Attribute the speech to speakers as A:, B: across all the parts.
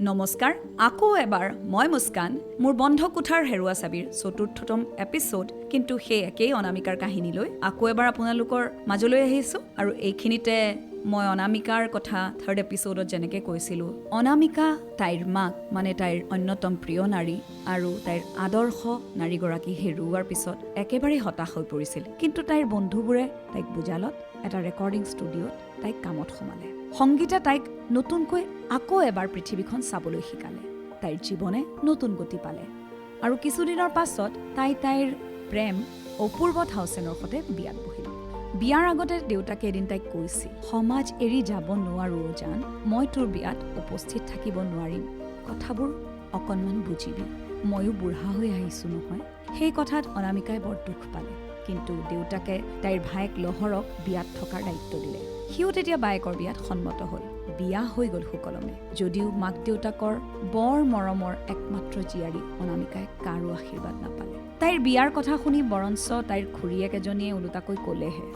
A: নমস্কাৰ, আকৌ এবাৰ মই মুস্কান মোৰ বন্ধ কোঠাৰ হেৰুৱা চাবিৰ চতুৰ্থতম এপিছড কিন্তু সেই একেই অনামিকাৰ কাহিনীলৈ আকৌ এবাৰ আপোনালোকৰ মাজলৈ আহিছোঁ আৰু এইখিনিতে মই অনামিকাৰ কথা থাৰ্ড এপিছডত যেনেকৈ কৈছিলোঁ, অনামিকা তাইৰ মাক মানে তাইৰ অন্যতম প্ৰিয় নাৰী আৰু তাইৰ আদৰ্শ নাৰীগৰাকী হেৰুওৱাৰ পিছত একেবাৰে হতাশ হৈ পৰিছিল। কিন্তু তাইৰ বন্ধুবোৰে তাইক বুজালত এটা ৰেকৰ্ডিং ষ্টুডিঅ'ত তাইক কামত সোমালে। সংগীতে তাইক নতুনকৈ আকৌ এবাৰ পৃথিৱীখন চাবলৈ শিকালে। তাইৰ জীৱনে নতুন গতি পালে আৰু কিছুদিনৰ পাছত তাইৰ প্ৰেম অপূৰ্ব থাউচেনৰ সৈতে বিয়াত বহিল। বিয়াৰ আগতে দেউতাকে এদিন তাইক কৈছিল, সমাজ এৰি যাব নোৱাৰো জান, মই তোৰ বিয়াত উপস্থিত থাকিব নোৱাৰিম, কথাবোৰ অকণমান বুজিবি, ময়ো বুঢ়া হৈ আহিছো নহয়। সেই কথাত অনামিকাই বৰ দুখ পালে, কিন্তু দেউতাকে তাইৰ ভায়েক লহৰক বিয়াত থকাৰ দায়িত্ব দিলে। সিও তেতিয়া বায়েকৰ বিয়াত সন্মত হ'ল। বিয়া হৈ গ'ল সুকলমে। যদিও মাক দেউতাকৰ বৰ মৰমৰ একমাত্ৰ জীয়াৰী অনামিকাই কাৰো আশীৰ্বাদ নাপালে। তাইৰ বিয়াৰ কথা শুনি বৰঞ্চ তাইৰ খুৰীয়েক এজনীয়ে ওলোটাকৈ ক'লেহে,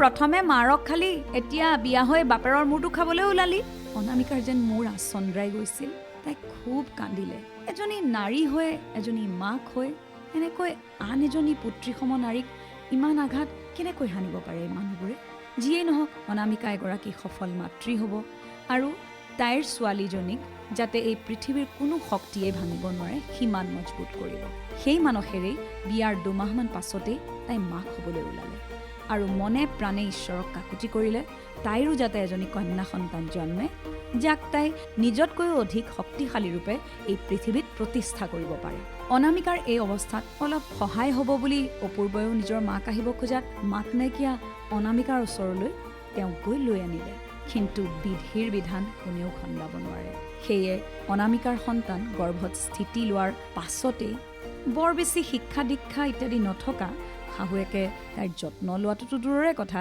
A: প্ৰথমে মাৰক খালি, এতিয়া বিয়া হৈ বাপেৰৰ মূৰটো খাবলৈ ওলালি। অনামিকাৰ যেন মূৰ আচন্দ্ৰাই গৈছিল। তাই খুব কান্দিলে। এজনী নাৰী হৈ, এজনী মাক হৈ এনেকৈ আন এজনী পুত্ৰীসম নাৰীক ইমান আঘাত কেনেকৈ সানিব পাৰে এই মানুহবোৰে? যিয়েই নহওক, অনামিকা এগৰাকী সফল মাতৃ হ'ব আৰু তাইৰ ছোৱালীজনীক যাতে এই পৃথিৱীৰ কোনো শক্তিয়ে ভাঙিব নোৱাৰে সিমান মজবুত কৰিব। সেই মানসেৰেই বিয়াৰ দুমাহমান পাছতেই তাই মাক হ'বলৈ ওলালে আৰু মনে প্ৰাণে ঈশ্বৰক কাকুতি কৰিলে তাইৰো যাতে এজনী কন্যা সন্তান জন্মে, যাক তাই নিজতকৈও অধিক শক্তিশালী ৰূপে এই পৃথিৱীত প্ৰতিষ্ঠা কৰিব পাৰে। অনামিকাৰ এই অৱস্থাত অলপ সহায় হ'ব বুলি অপূৰ্বয়ো নিজৰ মাক আহিব খোজাত মাক নাইকিয়া অনামিকাৰ ওচৰলৈ তেওঁক গৈ লৈ আনিলে। কিন্তু বিধিৰ বিধান কোনেও খণ্ডাব নোৱাৰে। সেয়ে অনামিকাৰ সন্তান গৰ্ভত স্থিতি লোৱাৰ পাছতেই বৰ বেছি শিক্ষা দীক্ষা ইত্যাদি নথকা শাহুৱেকে তাইৰ যত্ন লোৱাটোতো দূৰৰে কথা,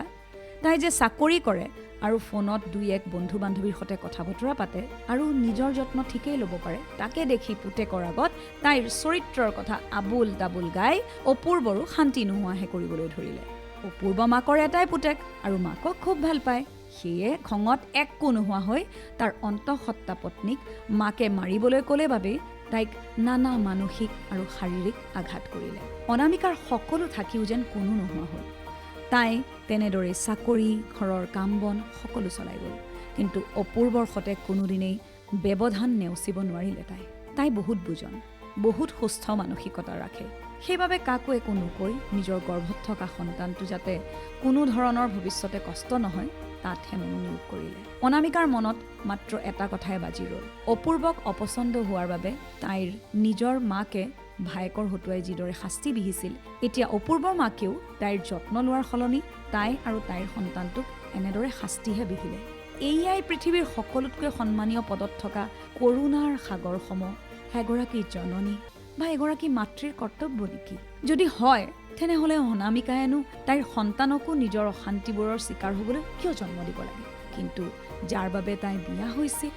A: তাই যে চাকৰি কৰে আৰু ফোনত দুই এক বন্ধু বান্ধৱীৰ সৈতে কথা বতৰা পাতে আৰু নিজৰ যত্ন ঠিকেই ল'ব পাৰে, তাকে দেখি পুতেকৰ আগত তাইৰ চৰিত্ৰৰ কথা আবুল তাবুল গাই অপূৰ্বৰো শান্তি নোহোৱাহে কৰিবলৈ ধৰিলে। অপূৰ্ব মাকৰ এটাই পুতেক আৰু মাকক খুব ভাল পায়। সেয়ে খঙত একো নোহোৱা হৈ তাৰ অন্তঃসত্ত্বা পত্নীক মাকে মাৰিবলৈ ক'লে বাবেই তাইক নানা মানসিক আৰু শাৰীৰিক আঘাত কৰিলে। অনামিকাৰ সকলো থাকিও যেন কোনো নোহোৱা হ'ল। তাই তেনেদৰে চাকৰি, ঘৰৰ কাম বন সকলো চলাই গ'ল। কিন্তু অপূৰ্বৰ সতে কোনোদিনেই ব্যৱধান নেওচিব নোৱাৰিলে তাই বহুত বুজন, বহুত সুস্থ মানসিকতা ৰাখে। সেইবাবে কাকো একো নকৈ নিজৰ গৰ্ভত থকা সন্তানটো যাতে কোনো ধৰণৰ ভৱিষ্যতে কষ্ট নহয় তাতহে মনোনিয়োগ কৰিলে। অনামিকাৰ মনত মাত্ৰ এটা কথাই বাজি ৰ'ল। অপূৰ্বক অপচন্দ হোৱাৰ বাবে তাইৰ নিজৰ মাকে ভায়েকৰ হতুৱাই যিদৰে শাস্তি বিহিছিল, এতিয়া অপূৰ্বৰ মাকেও তাইৰ যত্ন লোৱাৰ সলনি তাই আৰু তাইৰ সন্তানটোক এনেদৰে শাস্তিহে বিহিলে। এয়াই পৃথিৱীৰ সকলোতকৈ সন্মানীয় পদত থকা কৰুণাৰ সাগৰসম এগৰাকী জননী বা এগৰাকী মাতৃৰ কৰ্তব্য নেকি? যদি হয়, তেনেহ'লে অনামিকায়েনো তাইৰ সন্তানকো নিজৰ অশান্তিবোৰৰ চিকাৰ হ'বলৈ কিয় জন্ম দিব লাগে? কিন্তু যাৰ বাবে তাই বিয়া হৈছিল,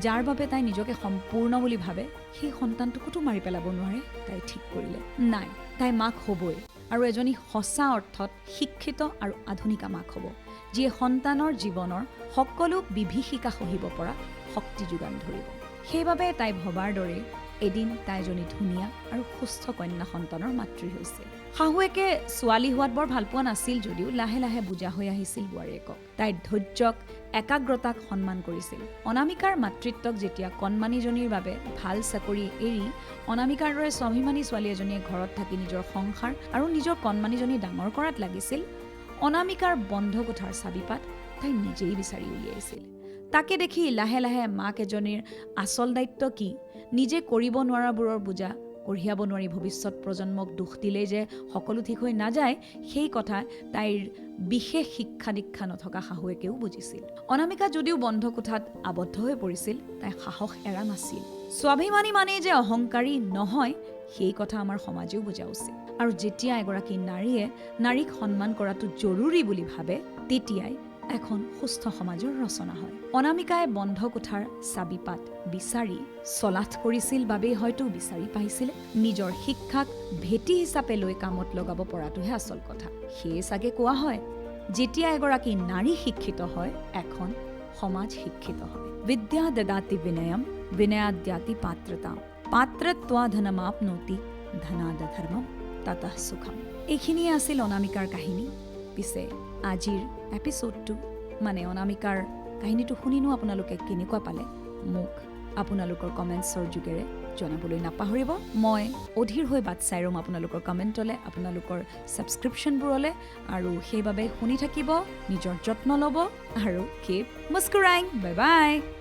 A: যাৰ বাবে তাই নিজকে সম্পূৰ্ণ বুলি ভাবে, সেই সন্তানটোকোতো মাৰি পেলাব নোৱাৰে। তাই ঠিক কৰিলে, নাই, তাই মাক হ'বই আৰু এজনী সঁচা অৰ্থত শিক্ষিত আৰু আধুনিকা মাক হ'ব, যিয়ে সন্তানৰ জীৱনৰ সকলো বিভীষিকা সহিব পৰা শক্তি যোগান ধৰিব। সেইবাবে তাই ভবাৰ দৰে এদিন তাই এজনী ধুনীয়া আৰু সুস্থ কন্যা সন্তানৰ মাতৃ হৈছিল। শাহুৱেকে ছোৱালী হোৱাত বৰ ভাল পোৱা নাছিল যদিও লাহে লাহে বুজা হৈ আহিছিল বোৱাৰীয়েকক। তাইৰ ধৈৰ্যক, একাগ্ৰতাক সন্মান কৰিছিল। অনামিকাৰ মাতৃত্বক যেতিয়া কণমানিজনীৰ বাবে ভাল চাকৰি এৰি অনামিকাৰ দৰে স্বাভিমানী ছোৱালী এজনীয়ে ঘৰত থাকি নিজৰ সংসাৰ আৰু নিজৰ কণমানিজনী ডাঙৰ কৰাত লাগিছিল, অনামিকাৰ বন্ধ কোঠাৰ চাবিপাত তাই নিজেই বিচাৰি উলিয়াইছিল। তাকে দেখি লাহে লাহে মাক এজনীৰ আচল দায়িত্ব কি, নিজে কৰিব নোৱাৰাবোৰৰ বোজা কঢ়িয়াব নোৱাৰি ভৱিষ্যত প্ৰজন্মক দোষ দিলেই যে সকলো ঠিক হৈ নাযায়, সেই কথা তাইৰ বিশেষ শিক্ষা দীক্ষা নথকা শাহুৱেকেও বুজিছিল। অনামিকা যদিও বন্ধ কোঠাত আবদ্ধ হৈ পৰিছিল, তাই সাহস এৰা নাছিল। স্বাভিমানী মানেই যে অহংকাৰী নহয়, সেই কথা আমাৰ সমাজেও বুজা উচিত। আৰু যেতিয়া এগৰাকী নাৰীয়ে নাৰীক সন্মান কৰাটো জৰুৰী বুলি ভাবে, তেতিয়াই এখন সুস্থ সমাজৰ ৰচনা হয়। অনামিকাই বন্ধ কোঠাৰ চাবিপাত বিচাৰি চলাথ কৰিছিল বাবেই হয়তো বিচাৰি পাইছিল। নিজৰ শিক্ষাক ভেটি হিচাপে লৈ কামত লগাব পৰাটোহে আচল কথা। সেয়ে চাগে কোৱা হয়, যেতিয়া এগৰাকী নাৰী শিক্ষিত হয়, এখন সমাজ শিক্ষিত হয়। বিদ্যা দদাতি বিনয়ম विनयाद्याति पात्रता पात्रत्वा धनमाप्नोति धनाद धर्मम তাতঃ সুখম। এইখিনিয়ে আছিল অনামিকাৰ কাহিনী। পিছে আজিৰ এপিছ'ডটো মানে অনামিকাৰ কাহিনীটো শুনিনো আপোনালোকে কেনেকুৱা পালে মোক আপোনালোকৰ কমেণ্টছৰ যোগেৰে জনাবলৈ নাপাহৰিব। মই অধীৰ হৈ বাট চাই ৰ'ম আপোনালোকৰ কমেণ্টলৈ, আপোনালোকৰ ছাবস্ক্ৰিপশ্যনবোৰলৈ, আৰু সেইবাবে শুনি থাকিব, নিজৰ যত্ন ল'ব আৰু কিপ মুস্কুৰাইং। Bye bye.